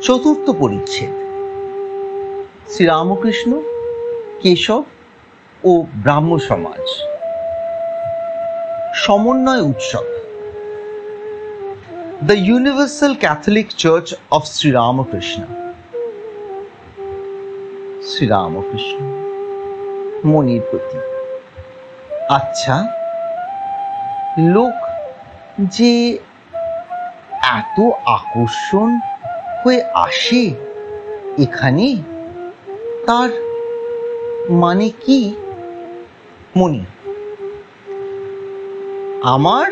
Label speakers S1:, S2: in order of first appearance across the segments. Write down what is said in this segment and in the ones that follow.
S1: চতুর্থ পরিচ্ছেদ শ্রীরামকৃষ্ণ, কেশব ও ব্রাহ্ম সমাজ, সমন্বয় উৎসব। The Universal Catholic Church of Sri Ramakrishna। Sri Ramakrishna মনির প্রতি। আচ্ছা, লোক যে এত আকর্ষণ হয়ে আসে এখানে, তার মানে কি? মনি: আমার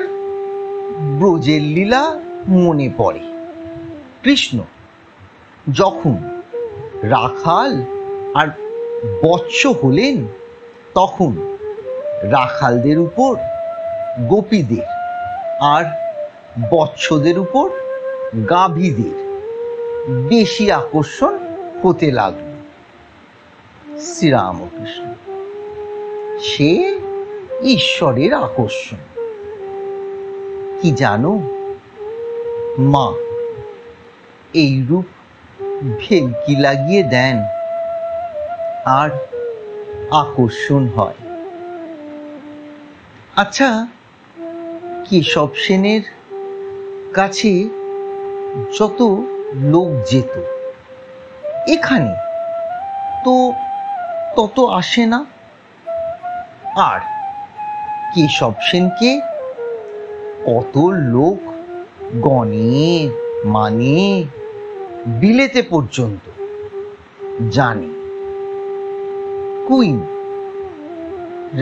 S1: ব্রজের লীলা মনে পড়ে। কৃষ্ণ যখন রাখাল আর বৎস হলেন, তখন রাখালদের উপর গোপীদের আর বৎসদের উপর গাভীদের বেশি আকর্ষণ হতে লাগল। শ্রীরামকৃষ্ণ: সে ঈশ্বরের আকর্ষণ। কি জানো মা, এইরূপ ভেলকি লাগিয়ে দেন আর আকর্ষণ হয়। আচ্ছা, কেশব সেনের কাছে যত লোক যেত, এখানে তো তত আসে না। আর কেশব সেনকে কত লোক গণে মানে, বিলেতে পর্যন্ত জানে। কুইন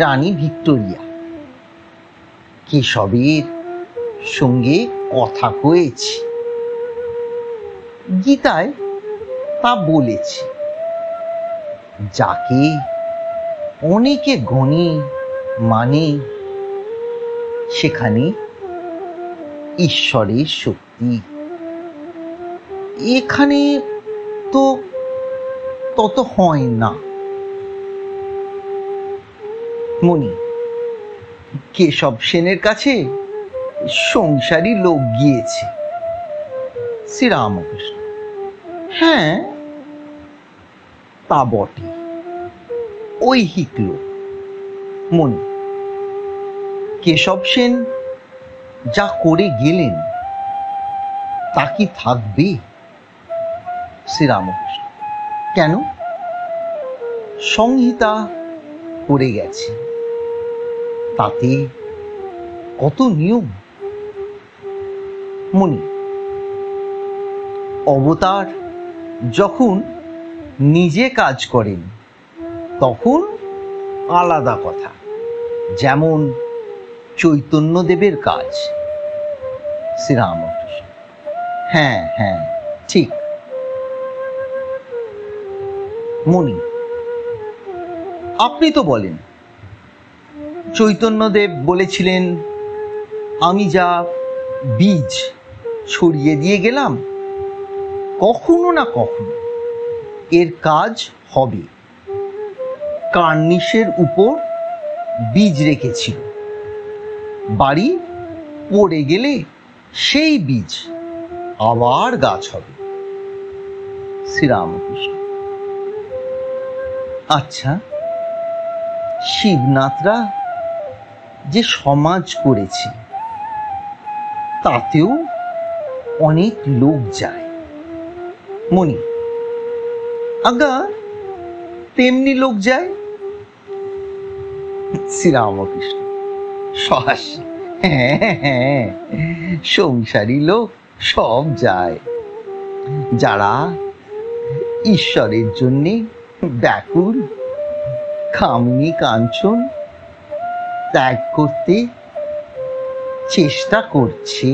S1: রানী ভিক্টোরিয়া কেশবের সঙ্গে কথা কয়েছি, গীতায় তা বলেছে। যাকে অনেকে গণে মানে, সেখানে ঈশ্বরের শক্তি। এখানে তো তত হয় না। মনি: কেশব সেনের কাছে সংসারী লোক গিয়েছে। শ্রীরামকৃষ্ণ: হ্যাঁ, তা বটে, ঐহিক লোক। মনি: কেশব সেন যা করে গেলেন তা কি থাকবে? শ্রীরামকৃষ্ণ: কেন? সংহিতা করে গেছে, তাতে কত নিয়ম। মনি: অবতার যখন নিজে কাজ করেন তখন আলাদা কথা, যেমন চৈতন্যদেবের কাজ। শ্রীরামকৃষ্ণ: হ্যাঁ হ্যাঁ, ঠিক। মনি: আপনি তো বলেন, চৈতন্যদেব বলেছিলেন, আমি যা বীজ ছড়িয়ে দিয়ে গেলাম, কখনো না কখনো এর কাজ হবে। কার্নিশের উপর বীজ রেখেছিল, বাড়ি পড়ে গেলে সেই বীজ আবার গাছ হবে। শ্রীরামকৃষ্ণ: আচ্ছা, শিবনাথরা যে সমাজ করেছে, তাতেও অনেক লোক যায়। মনি: আজ্ঞা, তেমনি লোক যায়। শ্রীরামকৃষ্ণ: শ্বাস, হ্যাঁ হ্যাঁ, সংসারী লোক সব যায়। যারা ঈশ্বরের জন্যে ব্যাকুল, কামিনী কাঞ্চন ত্যাগ করতে চেষ্টা করছে,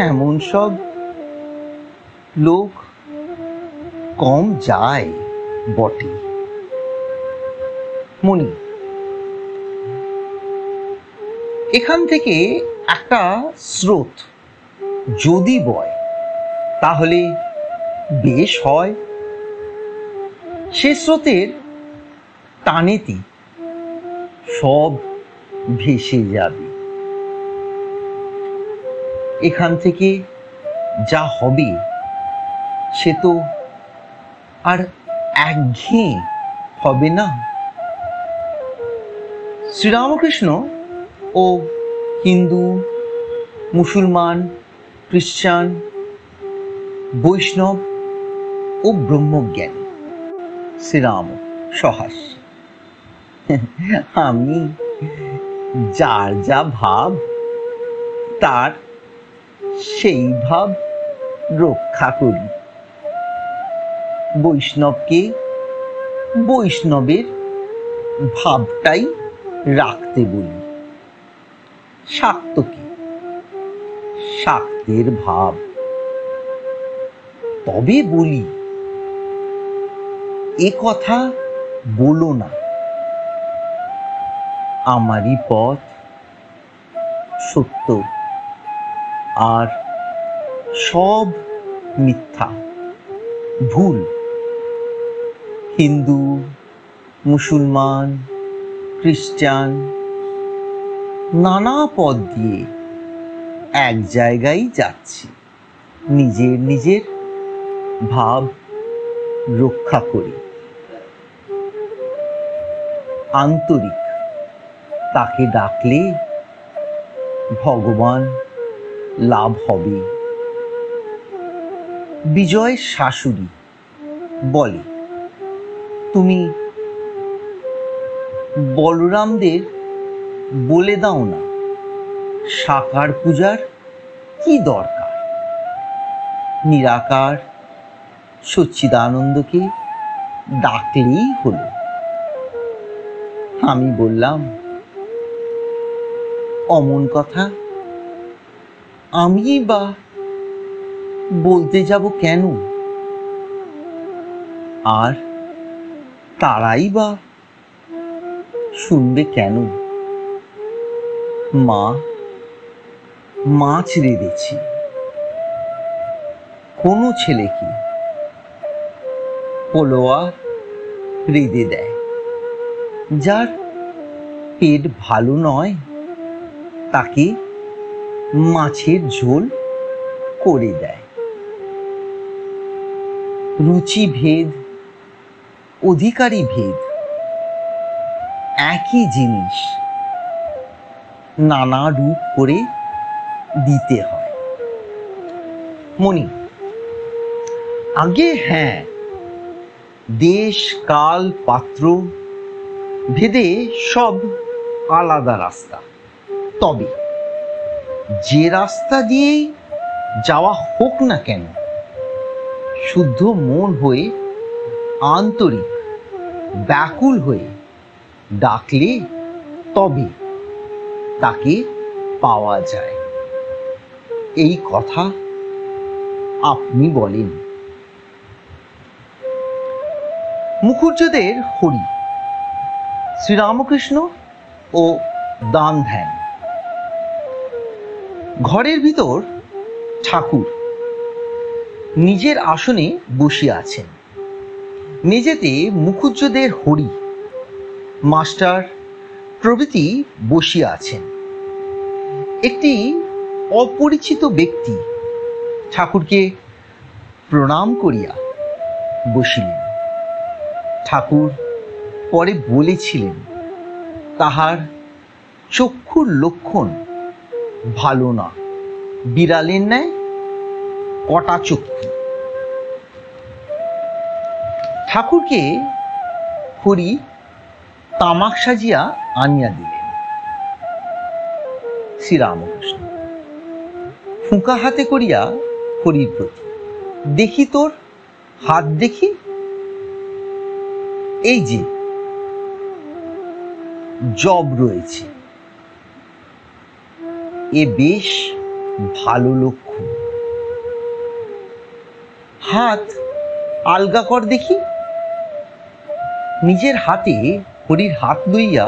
S1: এমন সব লোক কম যায় বটে। মনি: এখান থেকে একটা স্রোত যদি বয় তাহলে বেশ হয়। সে স্রোতের টানেতে সব ভেসে যাবে। এখান থেকে যা হবে সে তো আর একঘেয়ে হবে না। শ্রীরামকৃষ্ণ ও হিন্দু, মুসলমান, খ্রিস্টান, বৈষ্ণব ও ব্রহ্মজ্ঞানী শ্রীরাম সহাস্য। আমি যার যা ভাব তার সেই ভাব রক্ষা করি। বৈষ্ণবকে বৈষ্ণবের ভাবটাই রাখতে বলি, শাক্তকে শাক্তের ভাব। তবে বলি, এ কথা বলো না, আমারই পথ সত্য আর সব মিথ্যা, ভুল। হিন্দু, মুসলমান, খ্রিস্টান নানা পথ দিয়ে এক জায়গায় যাচ্ছি, নিজের নিজের ভাব রক্ষা করি। আন্তরিক তাকে ডাকলে ভগবান লাভ হবে। বিজয়ের শাশুড়ি বলে, তুমি বলরামদের বলে দাও না সাকার পূজার কি দরকার, নিরাকার সচ্চিদানন্দকে ডাকলেই হলো। আমি বললাম, অমন কথা আমি বা বলতে যাব কেন, আর তারাই বা শুনবে কেন। মা মাছ রেঁধেছি, কোনো ছেলেকে পোলোয়া রেঁধে দেয়, যার পেট ভালো নয় তাকে মাছের ঝোল করে দেয়। রুচি ভেদ, অধিকারী ভেদ, একই জিনিস নানা রূপ করে দিতে হয়। মনি, আগে হ্যাঁ, দেশ কাল পাত্র ভেদে সব আলাদা রাস্তা, তবে যে রাস্তা দিয়েই যাওয়া হোক না কেন, শুদ্ধ মন হয়ে, আন্তরিক ব্যাকুল হয়ে ডাকলে তবে তাকে পাওয়া যায়। এই কথা আপনি বলেন। মুখুজ্জদের হরি, শ্রীরামকৃষ্ণ ও দান ধ্যান। ঘরের ভিতর ঠাকুর নিজের আসনে বসিয়া আছেন, মেঝেতে মুখুজ্জদের হরি, মাস্টার প্রভৃতি বসিয়া আছেন। একটি অপরিচিত ব্যক্তি ঠাকুরকে প্রণাম করিয়া বসিলেন। ঠাকুর পরে বলেছিলেন, তাহার চক্ষুর লক্ষণ ভালো না, বিড়ালের ন্যায় কটা চক্ষু। ঠাকুরকে হরি তামাক সাজিয়া আনিয়া দিলেন। শ্রীরামকৃষ্ণ ফুঁকা হাতে করিয়া হরির প্রতি, দেখি তোর হাত দেখি, এই যে জব রয়েছে, এ বেশ ভালো লক্ষণ। হাত আলগা কর দেখি। নিজের হাতে হরির হাত লইয়া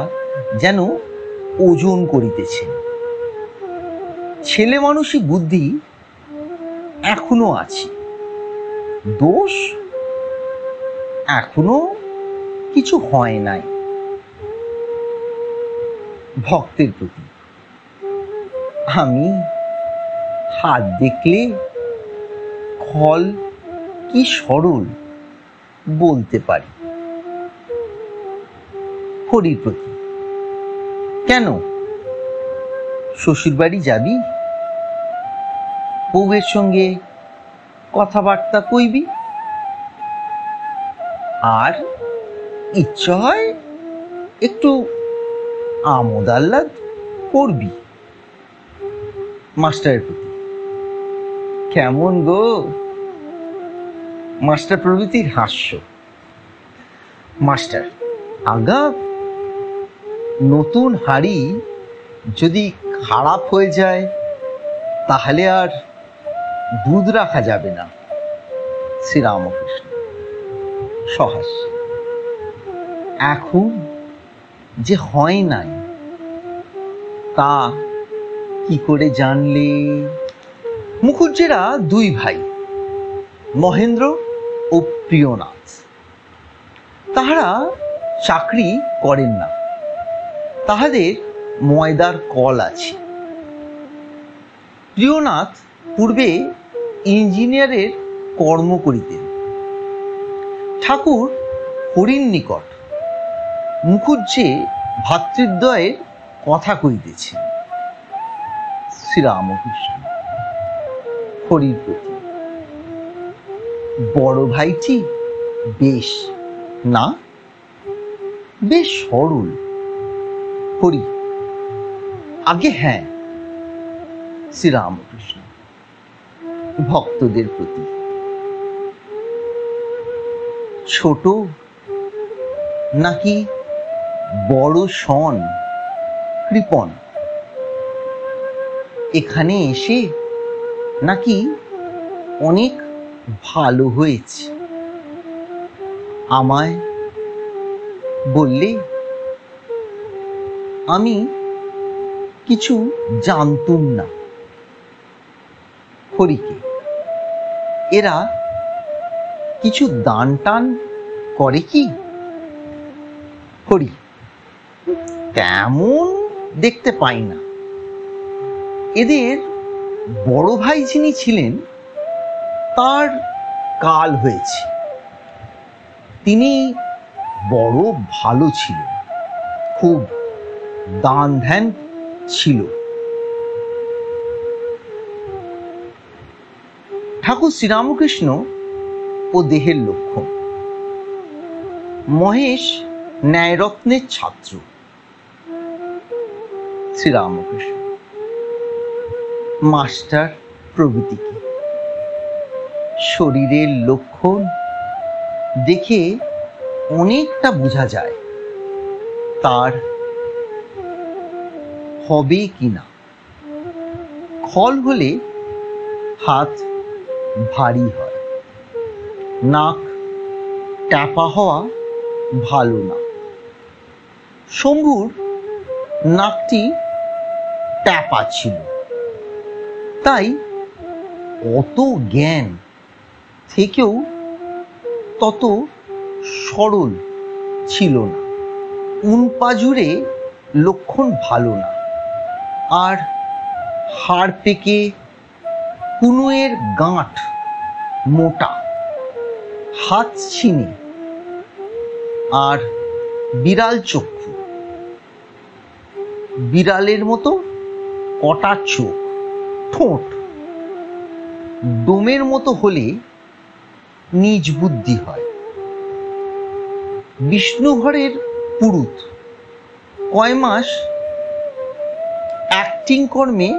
S1: যেন ওজন করিতেছেন। ছেলে মানুষই বুদ্ধি এখনো আছে, দোষ এখনো কিছু হয় নাই। ভক্তের প্রতি, আমি হাত দেখলে খল কি সরল বলতে পারি। হরির প্রতি, কেন শ্বশুর বাড়ি যাবি? বউয়ের সঙ্গে কথাবার্তা কইবি, আর ইচ্ছা হয় একটু আমোদ আহ্লাদ করবি। মাস্টারের প্রতি, কেমন গো? মাস্টার প্রভৃতির হাস্য। মাস্টার, আগা নতুন হাড়ি যদি খারাপ হয়ে যায় তাহলে আর দুধ রাখা যাবে না। শ্রীরামকৃষ্ণ সহাস্য, এখন যে হয় নাই তা কি করে জানলে? মুখুজ্জেরা দুই ভাই, মহেন্দ্র ও প্রিয়নাথ। তাহারা চাকরি করেন না, তাহাদের ময়দার কল আছে। প্রিয়নাথ পূর্বে ইঞ্জিনিয়ারের কর্ম করিতেন। ঠাকুর হরির নিকট মুখুজ্জে ভাতৃদ্বয়ের কথা কইতেছেন। শ্রীরামকৃষ্ণ হরির প্রতি, বড় ভাইটি বেশ না, বেশ সরল। হরি, আগে হ্যাঁ। শ্রীরামকৃষ্ণ ভক্তদের প্রতি, ছোট নাকি বড় শন কৃপণ? এখানে এসে নাকি অনেক ভালো হয়েছে? আমায় বললে আমি কিছু জানতুম না। হরিকে, এরা কিছু দান টান করে কি? হরি, তেমন দেখতে পাই না। এদের বড় ভাই যিনি ছিলেন তার কাল হয়েছে। তিনি বড় ভালো ছিলেন, খুব দান ধ্যান ছিল। ঠাকুর শ্রীরামকৃষ্ণ ও দেহের লক্ষণ। মহেশ ন্যায়রত্নের ছাত্র। শ্রীরামকৃষ্ণ মাস্টার প্রভৃতিকে শরীরের লক্ষণ দেখে অনেকটা বোঝা যায় তার হবে কিনা। খল হলে হাত ভারী হয়, নাক ট্যাপা হওয়া ভালো না। শম্ভুর নাকটি ট্যাপা ছিল, তাই অত জ্ঞান থেকেও তত সরল ছিল না। উনপাজুরে লক্ষণ ভালো না, আর হাড় পেকে কুনুয়ের গাঁট মোটা, হাত ছিনে, আর বিড়াল চক্ষু, বিড়ালের মতো কটা চোখ, ঠোঁট ডোমের মতো হলে নিজ বুদ্ধি হয়। বিষ্ণুঘরের পুরুত, কয় মাস অ্যাক্টিং কর্মে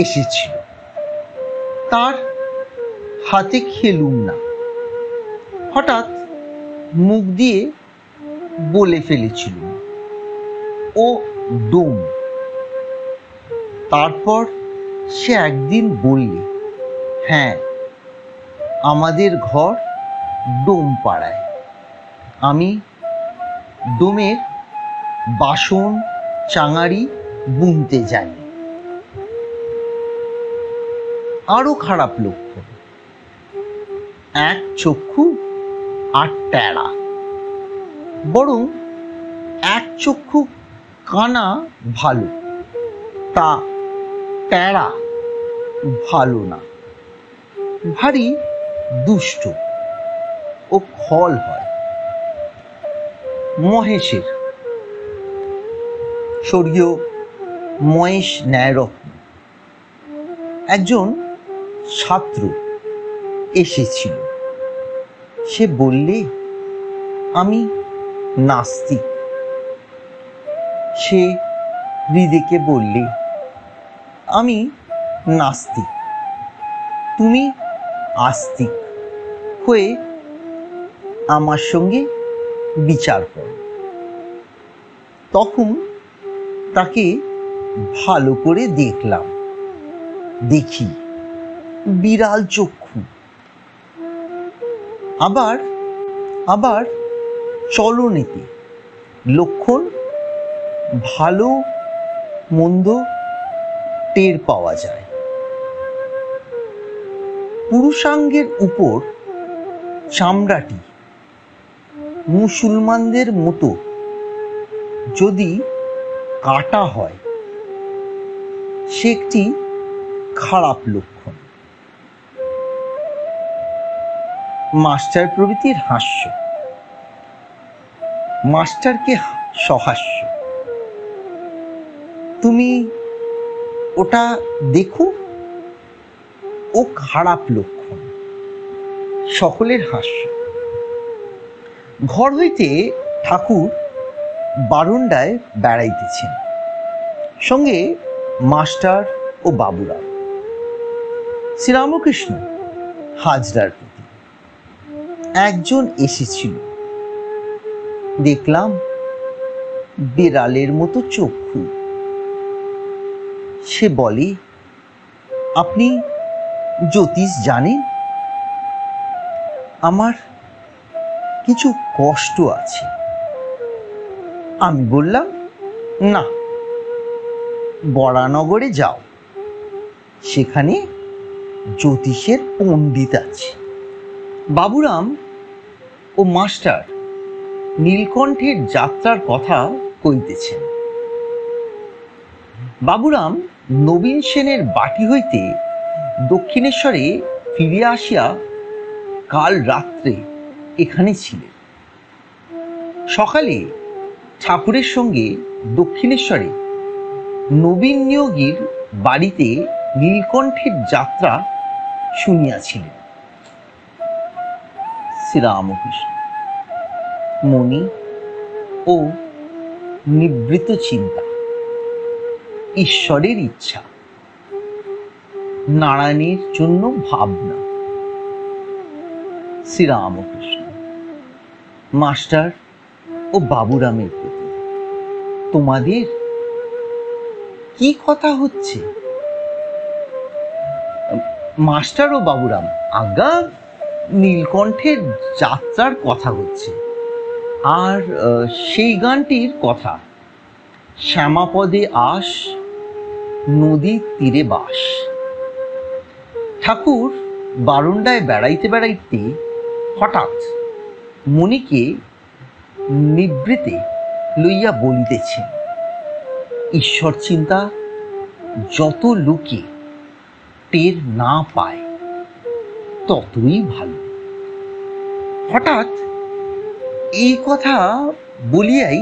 S1: এসেছিল, তার হাতে খেলুম না, হঠাৎ মুখ দিয়ে বলে ফেলেছিল ও ডোম। তারপর সে একদিন বললে, হ্যাঁ আমাদের ঘর ডোম পাড়ায়, আমি ডোমের বাসন চাঙারি বুনতে যাই। আরো খারাপ লক্ষণ, এক চক্ষু আর টেরা, বরং এক চক্ষু কানা ভালো, তা টেরা ভালো না। ভারী দুষ্ট, ও খল হয়। মহেশের, স্বর্গীয় মহেশ ন্যায়রত্ন একজন ছাত্র এসেছিল। সে বললে আমি নাস্তিক। সে হৃদিকে বললে আমি নাস্তিক, তুমি আস্তিক হয়ে আমার সঙ্গে বিচার করো। তখন তাকে ভালো করে দেখলাম, দেখি বিড়াল চক্ষু। আবার আবার চলনেতে লক্ষণ ভালো মন্দ টের পাওয়া যায়। পুরুষাঙ্গের উপর চামড়াটি মুসলমানদের মতো যদি কাটা হয় সে একটি খারাপ লক্ষণ। মাস্টার প্রভৃতির হাস্য, মাস্টারকে সহাস্য। তুমি ওটা দেখো, ও খারাপ লক্ষণ। সকলের হাস্য। ঘর হইতে ঠাকুর বারান্দায় বেড়াইতেছেন, সঙ্গে মাস্টার ও বাবুরাম। শ্রীরামকৃষ্ণ হাজরার প্রতি একজন এসেছিল, দেখলাম বিড়ালের মতো চক্ষু। সে বলে আপনি জ্যোতিষ জানেন? আমার কিছু কষ্ট আছে। আমি বললাম না, বরানগরে যাও, সেখানে জ্যোতিষের পণ্ডিত আছে। বাবুরাম ও মাস্টার নীলকণ্ঠের যাত্রার কথা কইতেছেন। বাবুরাম নবীন সেনের বাটি হইতে দক্ষিণেশ্বরে ফিরিয়া আসিয়া কাল রাত্রে এখানে ছিলেন। সকালে ঠাকুরের সঙ্গে দক্ষিণেশ্বরে নবীন নিয়োগীর বাড়িতে নীলকণ্ঠের যাত্রা শুনিয়াছিলেন। শ্রীরামকৃষ্ণ মনি ও নিবৃত চিন্তা, ঈশ্বরের ইচ্ছা, নারায়ণের জন্য ভাবনা। শ্রীরামকৃষ্ণ মাস্টার ও বাবুরামের প্রতি তোমাদের কি কথা হচ্ছে? মাস্টার ও বাবুরাম আজ্ঞা, নীলকণ্ঠের যাত্রার কথা হচ্ছে, আর সেই গানটির কথা, শ্যামাপদে আস নদীর তীরে বাস। ঠাকুর বারান্দায় বেড়াইতে বেড়াইতে হঠাৎ মণিকে নিবৃতে লইয়া বলিতেছেন, ঈশ্বর চিন্তা যত লোকে টের না পায় ততই ভালো। হঠাৎ এই কথা বলিয়াই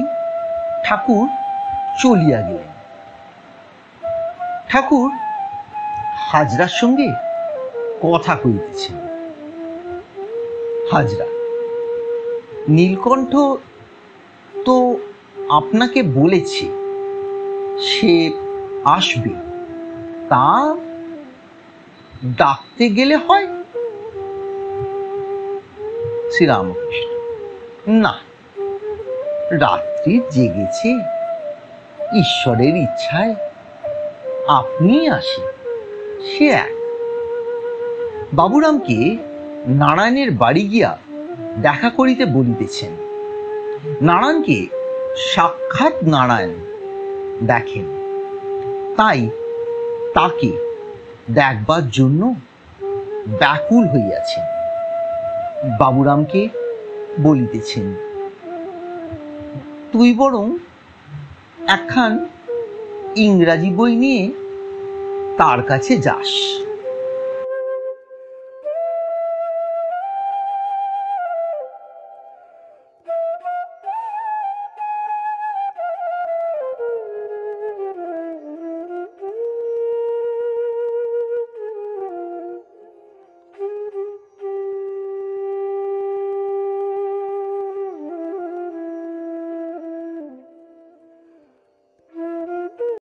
S1: ঠাকুর চলিয়া গেলেন। ঠাকুর হাজরার সঙ্গে কথা কইতেছেন। হাজরা, নীলকণ্ঠ তো আপনাকে বলেছে সে আসবে, তা ডাকতে গেলে হয়? শ্রীরামকৃষ্ণ না, রাত্রি জেগেছে, ঈশ্বরের ইচ্ছায় আপনি আসে, সে এক। বাবুরামকে নারায়ণের বাড়ি গিয়া দেখা করিতে বলিতেছেন। নারায়ণকে সাক্ষাৎ নারায়ণ দেখেন, তাই তাকে দেখবার জন্য ব্যাকুল হইয়াছেন। বাবুরামকে বলিতেছেন, তুই বরং একখান ইংরাজি বই নিয়ে তার কাছে যাস।